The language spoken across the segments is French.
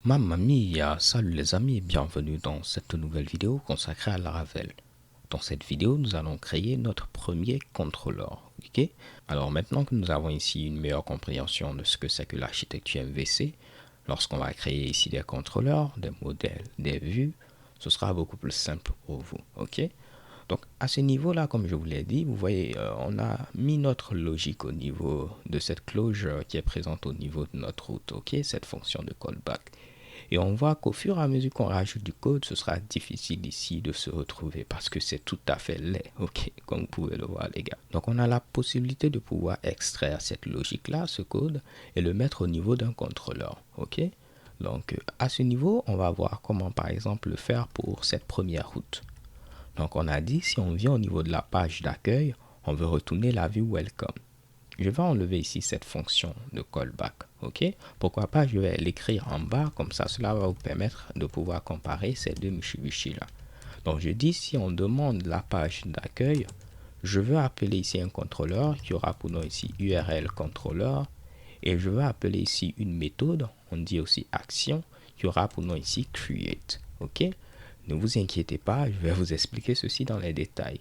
Mamma mia, salut les amis, bienvenue dans cette nouvelle vidéo consacrée à Laravel. Dans cette vidéo, nous allons créer notre premier contrôleur. Ok. Alors maintenant que nous avons ici une meilleure compréhension de ce que c'est que l'architecture MVC, lorsqu'on va créer ici des contrôleurs, des modèles, des vues, ce sera beaucoup plus simple pour vous. Ok. Donc à ce niveau-là, comme je vous l'ai dit, vous voyez, on a mis notre logique au niveau de cette cloche qui est présente au niveau de notre route, ok, cette fonction de callback. Et on voit qu'au fur et à mesure qu'on rajoute du code, ce sera difficile ici de se retrouver parce que c'est tout à fait laid, ok, comme vous pouvez le voir les gars. Donc on a la possibilité de pouvoir extraire cette logique-là, ce code, et le mettre au niveau d'un contrôleur, ok. Donc à ce niveau, on va voir comment par exemple le faire pour cette première route. Donc on a dit, si on vient au niveau de la page d'accueil, on veut retourner la vue welcome. Je vais enlever ici cette fonction de callback, ok? Pourquoi pas, je vais l'écrire en bas, comme ça, cela va vous permettre de pouvoir comparer ces deux Mitsubishi là. Donc je dis, si on demande la page d'accueil, je veux appeler ici un contrôleur qui aura pour nom ici URL contrôleur, et je veux appeler ici une méthode, on dit aussi action, qui aura pour nom ici create, ok? Ne vous inquiétez pas, je vais vous expliquer ceci dans les détails.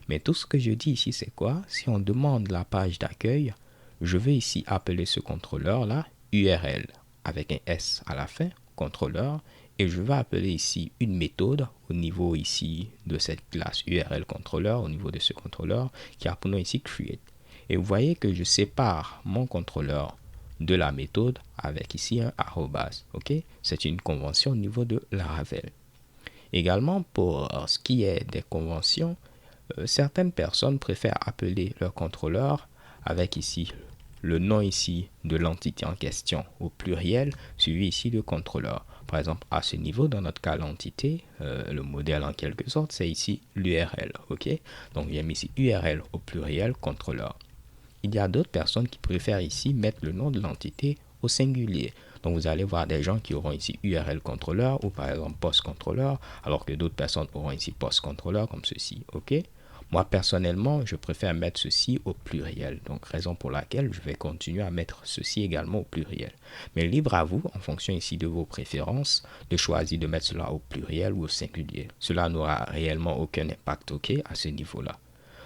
Mais tout ce que je dis ici, c'est quoi? Si on demande la page d'accueil, je vais ici appeler ce contrôleur-là URL avec un S à la fin, contrôleur, et je vais appeler ici une méthode au niveau ici de cette classe URL contrôleur, au niveau de ce contrôleur qui a pour nom ici create. Et vous voyez que je sépare mon contrôleur de la méthode avec ici un arrobas, ok? C'est une convention au niveau de Laravel. Également, pour ce qui est des conventions, certaines personnes préfèrent appeler leur contrôleur avec ici le nom ici de l'entité en question au pluriel, suivi ici de contrôleur. Par exemple, à ce niveau, dans notre cas, l'entité, le modèle en quelque sorte, c'est ici l'URL. Ok. Donc, j'ai mis ici URL au pluriel, contrôleur. Il y a d'autres personnes qui préfèrent ici mettre le nom de l'entité au singulier. Donc vous allez voir des gens qui auront ici URL contrôleur ou par exemple post contrôleur, alors que d'autres personnes auront ici post contrôleur comme ceci. Ok. Moi personnellement, je préfère mettre ceci au pluriel. Donc raison pour laquelle je vais continuer à mettre ceci également au pluriel. Mais libre à vous, en fonction ici de vos préférences, de choisir de mettre cela au pluriel ou au singulier. Cela n'aura réellement aucun impact, ok, à ce niveau-là.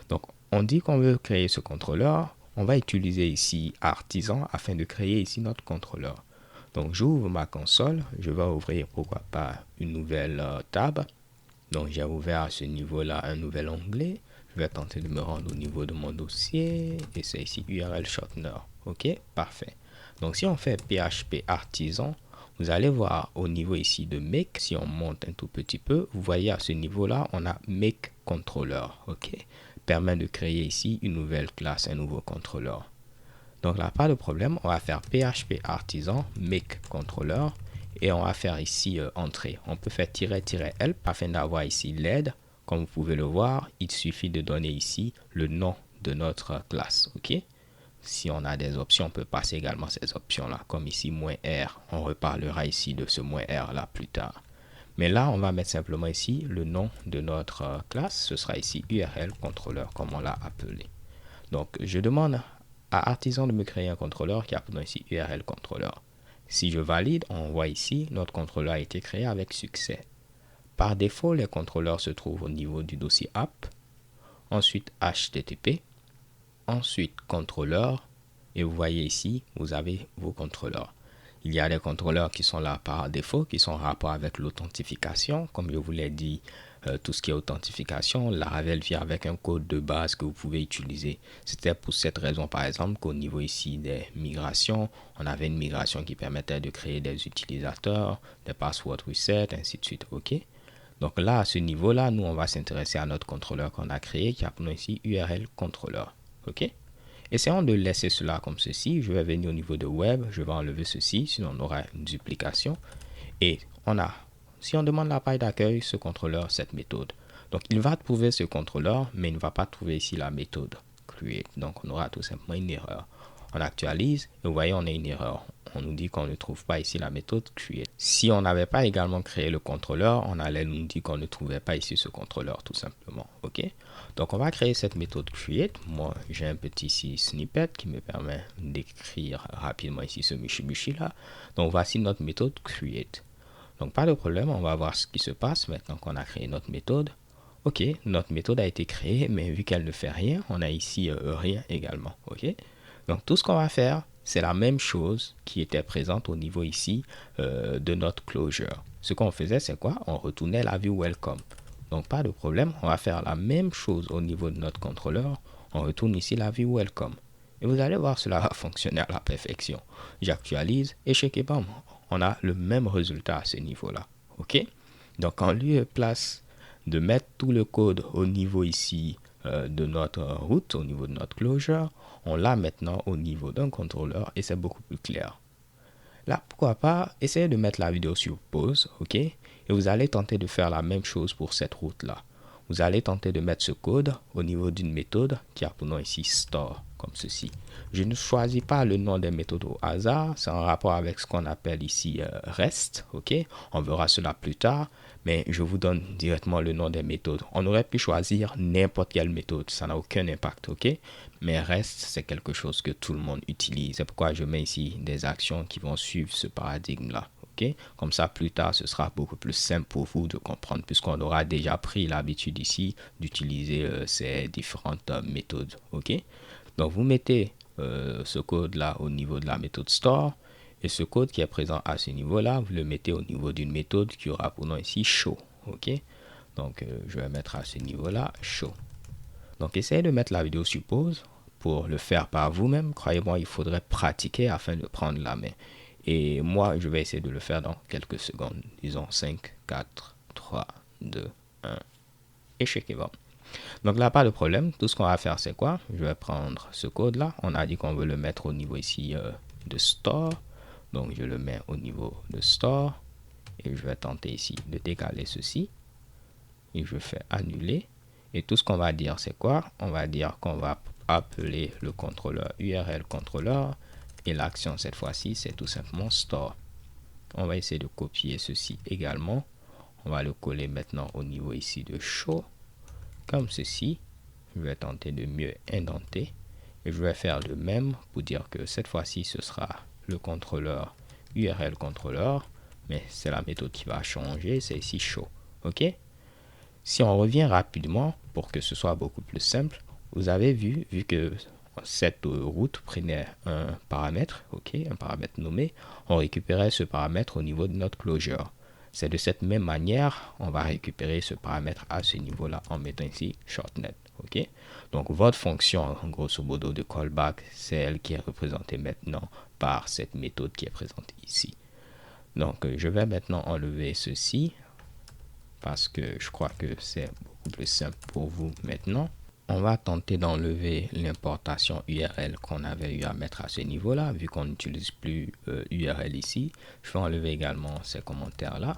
Donc on dit qu'on veut créer ce contrôleur. On va utiliser ici artisan afin de créer ici notre contrôleur. Donc j'ouvre ma console, je vais ouvrir pourquoi pas une nouvelle tab. Donc j'ai ouvert à ce niveau-là un nouvel onglet. Je vais tenter de me rendre au niveau de mon dossier et c'est ici URL shortener. Ok, parfait. Donc si on fait PHP artisan, vous allez voir au niveau ici de make, si on monte un tout petit peu, vous voyez à ce niveau-là, on a make controller. Ok, permet de créer ici une nouvelle classe, un nouveau contrôleur. Donc là, pas de problème, on va faire PHP artisan make controller et on va faire ici entrée. On peut faire -help afin d'avoir ici l'aide. Comme vous pouvez le voir, il suffit de donner ici le nom de notre classe. Ok. Si on a des options, on peut passer également ces options-là, comme ici "-r". On reparlera ici de ce "-r" là plus tard. Mais là, on va mettre simplement ici le nom de notre classe. Ce sera ici URL contrôleur, comme on l'a appelé. Donc, je demande à Artisan de me créer un contrôleur qui a pour nom ici URL contrôleur. Si je valide, on voit ici, notre contrôleur a été créé avec succès. Par défaut, les contrôleurs se trouvent au niveau du dossier app, ensuite HTTP, ensuite contrôleur, et vous voyez ici, vous avez vos contrôleurs. Il y a des contrôleurs qui sont là par défaut, qui sont en rapport avec l'authentification. Comme je vous l'ai dit, tout ce qui est authentification, Laravel vient avec un code de base que vous pouvez utiliser. C'était pour cette raison, par exemple, qu'au niveau ici des migrations, on avait une migration qui permettait de créer des utilisateurs, des password reset, ainsi de suite. Ok. Donc là, à ce niveau-là, nous, on va s'intéresser à notre contrôleur qu'on a créé, qui a pour nous ici URL contrôleur. Ok. Essayons de laisser cela comme ceci. Je vais venir au niveau de web, je vais enlever ceci, sinon on aura une duplication. Et si on demande la page d'accueil, ce contrôleur, cette méthode. Donc il va trouver ce contrôleur, mais il ne va pas trouver ici la méthode create. Donc on aura tout simplement une erreur. On actualise et vous voyez, on a une erreur. On nous dit qu'on ne trouve pas ici la méthode create. Si on n'avait pas également créé le contrôleur, on allait nous dire qu'on ne trouvait pas ici ce contrôleur tout simplement. Ok. Donc on va créer cette méthode create. Moi j'ai un petit snippet qui me permet d'écrire rapidement ici ce Mitsubishi là. Donc voici notre méthode create. Donc pas de problème, on va voir ce qui se passe maintenant qu'on a créé notre méthode. Ok, notre méthode a été créée, mais vu qu'elle ne fait rien, on a ici rien également. Ok. Donc tout ce qu'on va faire, c'est la même chose qui était présente au niveau ici de notre closure. Ce qu'on faisait, c'est quoi? On retournait la vue welcome. Donc pas de problème, on va faire la même chose au niveau de notre contrôleur. On retourne ici la vue welcome. Et vous allez voir, cela va fonctionner à la perfection. J'actualise et check et bam, on a le même résultat à ce niveau-là. Ok? Donc en lieu et place de mettre tout le code au niveau ici de notre route, au niveau de notre closure, on l'a maintenant au niveau d'un contrôleur et c'est beaucoup plus clair. Là, pourquoi pas, essayez de mettre la vidéo sur pause, ok? Et vous allez tenter de faire la même chose pour cette route-là. Vous allez tenter de mettre ce code au niveau d'une méthode qui a pour nom ici store, comme ceci. Je ne choisis pas le nom des méthodes au hasard, c'est en rapport avec ce qu'on appelle ici REST, ok? On verra cela plus tard, mais je vous donne directement le nom des méthodes. On aurait pu choisir n'importe quelle méthode, ça n'a aucun impact, ok? Mais REST, c'est quelque chose que tout le monde utilise. C'est pourquoi je mets ici des actions qui vont suivre ce paradigme-là. Okay? Comme ça, plus tard, ce sera beaucoup plus simple pour vous de comprendre, puisqu'on aura déjà pris l'habitude ici d'utiliser ces différentes méthodes. Okay? Donc, vous mettez ce code-là au niveau de la méthode store, et ce code qui est présent à ce niveau-là, vous le mettez au niveau d'une méthode qui aura pour nom ici show. Okay? Donc, je vais mettre à ce niveau-là show. Donc, essayez de mettre la vidéo sur pause pour le faire par vous-même. Croyez-moi, il faudrait pratiquer afin de prendre la main. Et moi, je vais essayer de le faire dans quelques secondes. Disons 5, 4, 3, 2, 1. Échec et bon. Donc là, pas de problème. Tout ce qu'on va faire, c'est quoi? Je vais prendre ce code-là. On a dit qu'on veut le mettre au niveau ici de store. Donc, je le mets au niveau de store. Et je vais tenter ici de décaler ceci. Et je fais annuler. Et tout ce qu'on va dire, c'est quoi? On va dire qu'on va appeler le contrôleur URL contrôleur. Et l'action cette fois-ci, c'est tout simplement store. On va essayer de copier ceci également. On va le coller maintenant au niveau ici de show. Comme ceci. Je vais tenter de mieux indenter. Et je vais faire le même pour dire que cette fois-ci, ce sera le contrôleur URL contrôleur. Mais c'est la méthode qui va changer. C'est ici show. OK? Si on revient rapidement pour que ce soit beaucoup plus simple, vous avez vu que cette route prenait un paramètre, ok, un paramètre nommé, on récupérait ce paramètre au niveau de notre closure. C'est de cette même manière, on va récupérer ce paramètre à ce niveau-là en mettant ici shortnet, ok. Donc votre fonction, grosso modo, de callback, c'est elle qui est représentée maintenant par cette méthode qui est présente ici. Donc je vais maintenant enlever ceci parce que je crois que c'est beaucoup plus simple pour vous maintenant. On va tenter d'enlever l'importation URL qu'on avait eu à mettre à ce niveau-là, vu qu'on n'utilise plus URL ici. Je vais enlever également ces commentaires-là.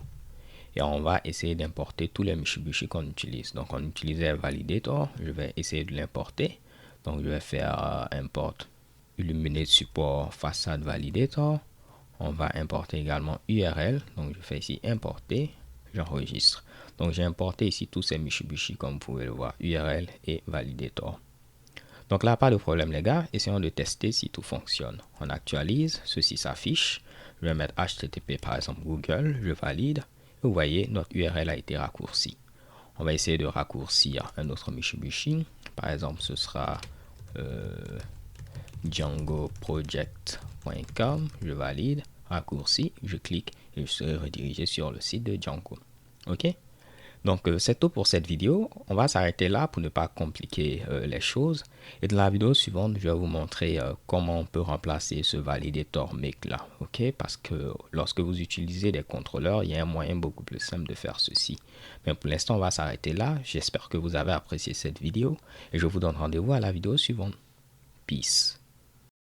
Et on va essayer d'importer tous les Mitsubishi qu'on utilise. Donc on utilisait Validator, je vais essayer de l'importer. Donc je vais faire import Illuminate Support Facade Validator. On va importer également URL. Donc je fais ici importer, j'enregistre. Donc j'ai importé ici tous ces Mitsubishi comme vous pouvez le voir, URL et Validator. Donc là, pas de problème les gars, essayons de tester si tout fonctionne. On actualise, ceci s'affiche. Je vais mettre HTTP par exemple Google, je valide. Et vous voyez, notre URL a été raccourci. On va essayer de raccourcir un autre Mitsubishi. Par exemple, ce sera djangoproject.com. Je valide, raccourci, je clique et je serai redirigé sur le site de Django. Ok? Donc c'est tout pour cette vidéo. On va s'arrêter là pour ne pas compliquer les choses. Et dans la vidéo suivante, je vais vous montrer comment on peut remplacer ce validator make là. Ok? Parce que lorsque vous utilisez des contrôleurs, il y a un moyen beaucoup plus simple de faire ceci. Mais pour l'instant, on va s'arrêter là. J'espère que vous avez apprécié cette vidéo. Et je vous donne rendez-vous à la vidéo suivante. Peace.